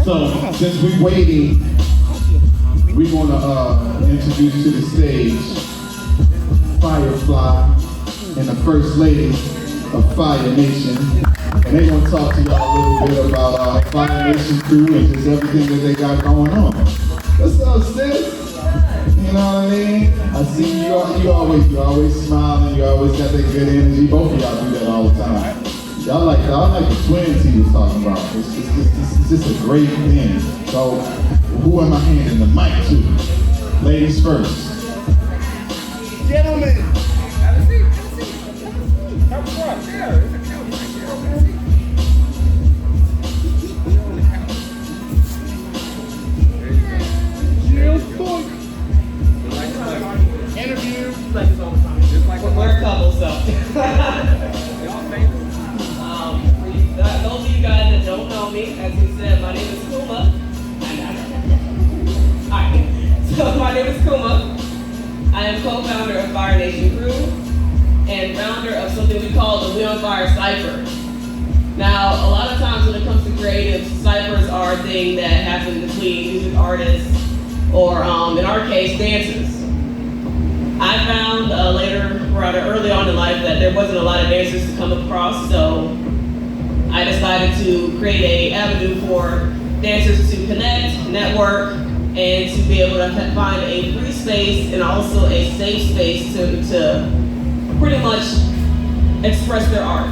So, since we're waiting, we want to introduce to the stage Firefly and the First Lady of FyreNation. And they're going to talk to y'all a little bit about FyreNation Crew and just everything that they got going on. What's up, sis? You know what I mean? I see you always smiling, you always got that good energy. Both of y'all do that all the time. Y'all like the twins he was talking about. It's just a great thing. So, who am I handing the mic to? Ladies first. Gentlemen, have a seat. Have a seat. Yeah, it's a couch. Interview. Like this all the time. Just like we're a couple, so. Y'all famous? Those of you guys that don't know me, as you said, my name is Kuma. Alright, so my name is Kuma. I am co-founder of FyreNation Crew and founder of something we call the WeOnFyre Cypher. Now, a lot of times when it comes to creative, ciphers are a thing that happen between music artists or, in our case, dancers. I found rather early on in life that there wasn't a lot of dancers to come across, so I decided to create an avenue for dancers to connect, network, and to be able to find a free space and also a safe space to pretty much express their art.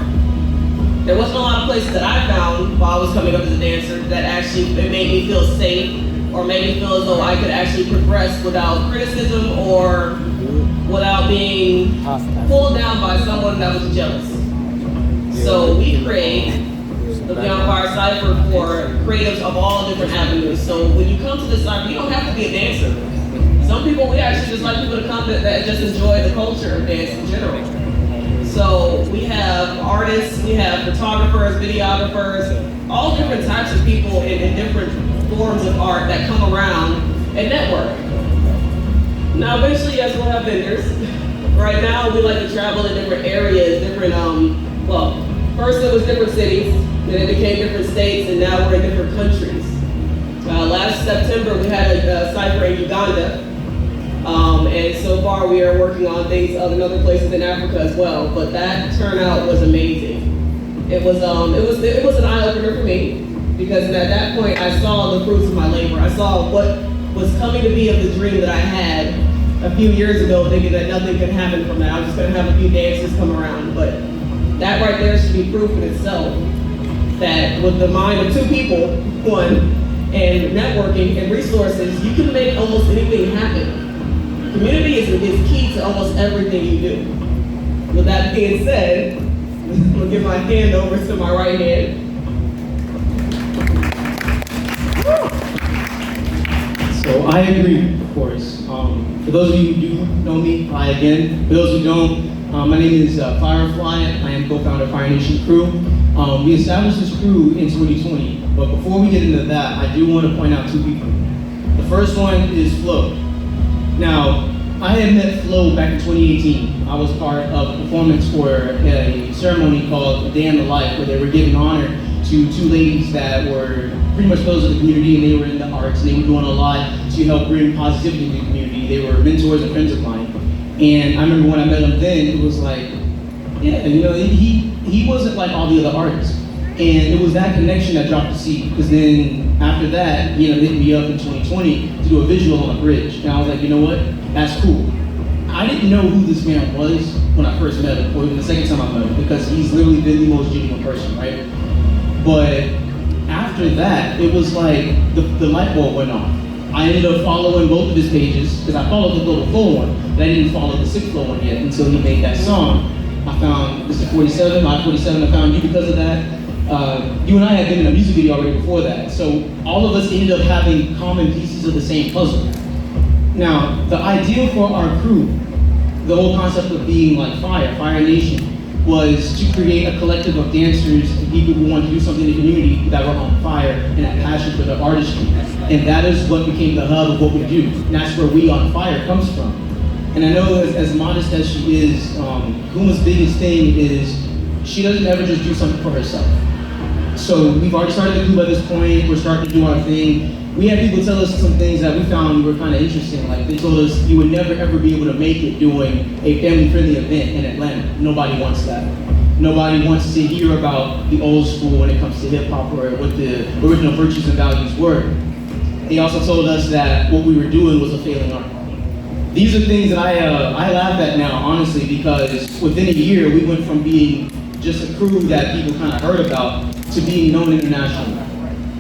There wasn't a lot of places that I found while I was coming up as a dancer that actually made me feel safe or made me feel as though I could actually progress without criticism or without being pulled down by someone that was jealous. So we create the WeOnFyre Cypher for creatives of all different avenues. So when you come to the cypher, you don't have to be a dancer. Some people, we actually just like people to come that just enjoy the culture of dance in general. So we have artists, we have photographers, videographers, all different types of people in different forms of art that come around and network. Now eventually, yes, we'll have vendors. Right now, we like to travel in different areas, first it was different cities, then it became different states, and now we're in different countries. Last September, we had a cypher in Uganda, and so far we are working on things in other places in Africa as well. But that turnout was amazing. It was an eye opener for me because at that point I saw the fruits of my labor. I saw what was coming to be of the dream that I had a few years ago, thinking that nothing could happen from that. I was just going to have a few dancers come around, but that right there should be proof in itself that with the mind of two people, one, and networking and resources, you can make almost anything happen. Community is key to almost everything you do. With that being said, I'm gonna give my hand over to my right hand. So I agree, of course. For those of you who do know me, hi again. For those who don't, my name is Firefly. I am co-founder of FyreNation Crew. We established this crew in 2020, but before we get into that, I do want to point out two people. The first one is Flo. Now, I had met Flo back in 2018. I was part of a performance for a ceremony called A Day in the Life, where they were giving honor to two ladies that were pretty much those of the community, and they were in the arts, and they were doing a lot to help bring positivity to the community. They were mentors and friends of mine. And I remember when I met him then, it was like, yeah, he wasn't like all the other artists. And it was that connection that dropped the seed, because then after that, they hit me up in 2020 to do a visual on a bridge. And I was like, you know what, that's cool. I didn't know who this man was when I first met him, or even the second time I met him, because he's literally been the most genuine person, right? But after that, it was like the light bulb went off. I ended up following both of his pages, because I followed the Global Flow one, but I didn't follow the 6 Flow one yet until he made that song. I found Mr. 47, my 47, I found you because of that. You and I had been in a music video already before that, so all of us ended up having common pieces of the same puzzle. Now, the ideal for our crew, the whole concept of being like FyreNation, was to create a collective of dancers and people who want to do something in the community that were on fire and had passion for their artistry. And that is what became the hub of what we do. And that's where WeOnFyre comes from. And I know as modest as she is, Kuma's biggest thing is she doesn't ever just do something for herself. So we've already started the group at this point. We're starting to do our thing. We had people tell us some things that we found were kind of interesting. Like they told us you would never ever be able to make it doing a family-friendly event in Atlanta. Nobody wants that. Nobody wants to hear about the old school when it comes to hip hop or what the original virtues and values were. They also told us that what we were doing was a failing art. These are things that I laugh at now, honestly, because within a year we went from being just a crew that people kind of heard about to being known internationally.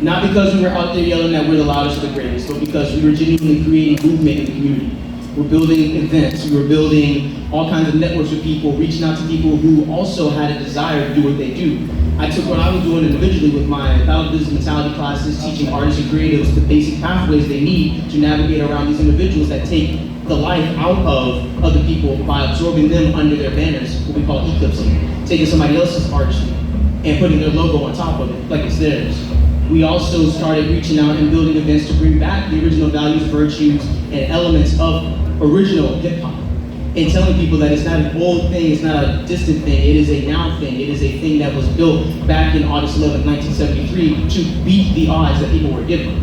Not because we were out there yelling that we're the loudest or the greatest, but because we were genuinely creating movement in the community. We're building events, we were building all kinds of networks with people, reaching out to people who also had a desire to do what they do. I took what I was doing individually with my Battle Business Mentality classes, teaching artists and creatives the basic pathways they need to navigate around these individuals that take the life out of other people by absorbing them under their banners, what we call eclipsing, taking somebody else's artistry and putting their logo on top of it, like it's theirs. We also started reaching out and building events to bring back the original values, virtues, and elements of original hip hop. And telling people that it's not an old thing, it's not a distant thing, it is a now thing. It is a thing that was built back in August 11th, 1973 to beat the odds that people were given,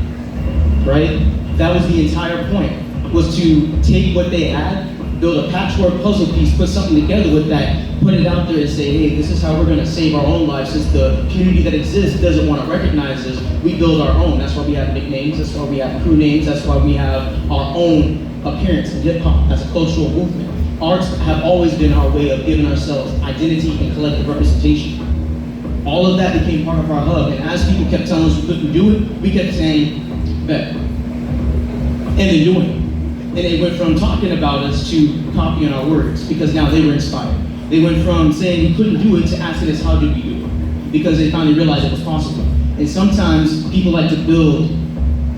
right? That was the entire point, was to take what they had, build a patchwork puzzle piece, put something together with that, put it out there and say, hey, this is how we're gonna save our own lives. Since the community that exists doesn't wanna recognize us, we build our own. That's why we have nicknames, that's why we have crew names, that's why we have our own appearance in hip hop as a cultural movement. Arts have always been our way of giving ourselves identity and collective representation. All of that became part of our hub, and as people kept telling us we couldn't do it, we kept saying, bet. And then doing it. And they went from talking about us to copying our words, because now they were inspired. They went from saying we couldn't do it to asking us how did we do it, because they finally realized it was possible. And sometimes people like to build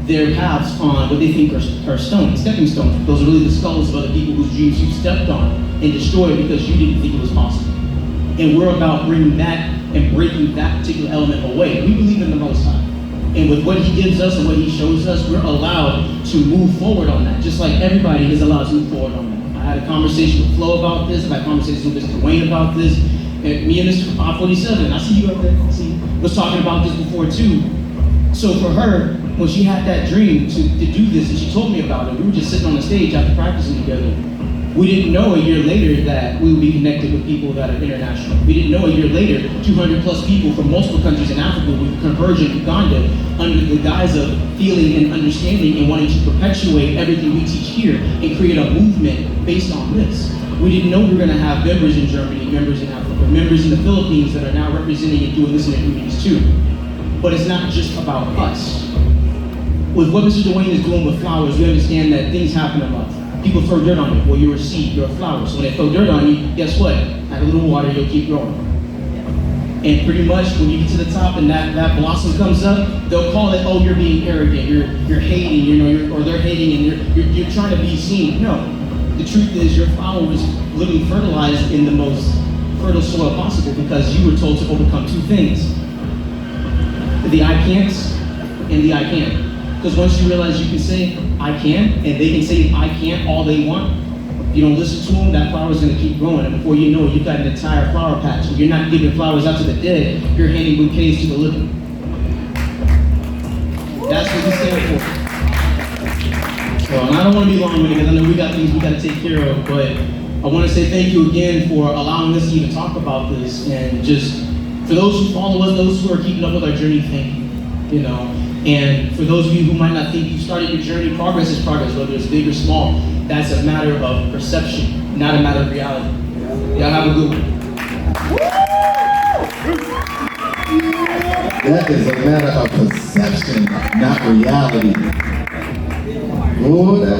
their paths on what they think are stones, stepping stones. Those are really the skulls of other people whose dreams you stepped on and destroyed because you didn't think it was possible. And we're about bringing that and breaking that particular element away. We believe in the Most High. And with what He gives us and what He shows us, we're allowed to move forward on that, just like everybody is allowed to move forward on that. I had a conversation with Flo about this, I've had conversations with Mr. Wayne about this, and me and Mr. 547, I see you up there, was talking about this before too. So for her, when she had that dream to do this, and she told me about it, we were just sitting on the stage after practicing together. We didn't know a year later that we would be connected with people that are international. We didn't know a year later, 200 plus people from multiple countries in Africa would converge in Uganda under the guise of feeling and understanding and wanting to perpetuate everything we teach here and create a movement based on this. We didn't know we were gonna have members in Germany, members in Africa, members in the Philippines that are now representing and doing this in their communities too. But it's not just about us. With what Mr. Dwayne is doing with flowers, we understand that things happen in life. People throw dirt on you. Well, you're a seed, you're a flower. So when they throw dirt on you, guess what? Add a little water, you'll keep growing. And pretty much when you get to the top and that blossom comes up, they'll call it, oh, you're being arrogant, you're hating, or they're hating and you're trying to be seen. No, the truth is your flower was literally fertilized in the most fertile soil possible because you were told to overcome two things. The I can'ts and the I can. Because once you realize you can say, I can, and they can say I can't all they want, if you don't listen to them, that flower's gonna keep growing. And before you know it, you've got an entire flower patch. If you're not giving flowers out to the dead, you're handing bouquets to the living. That's what we stand for. So, and I don't wanna be long-winded because I know we got things we gotta take care of, but I wanna say thank you again for allowing us to even talk about this. And just, for those who follow us, those who are keeping up with our journey, thank you, And for those of you who might not think you started your journey, progress is progress, whether it's big or small. That's a matter of perception, not a matter of reality. Y'all have a good one. That is a matter of perception, not reality. Oh,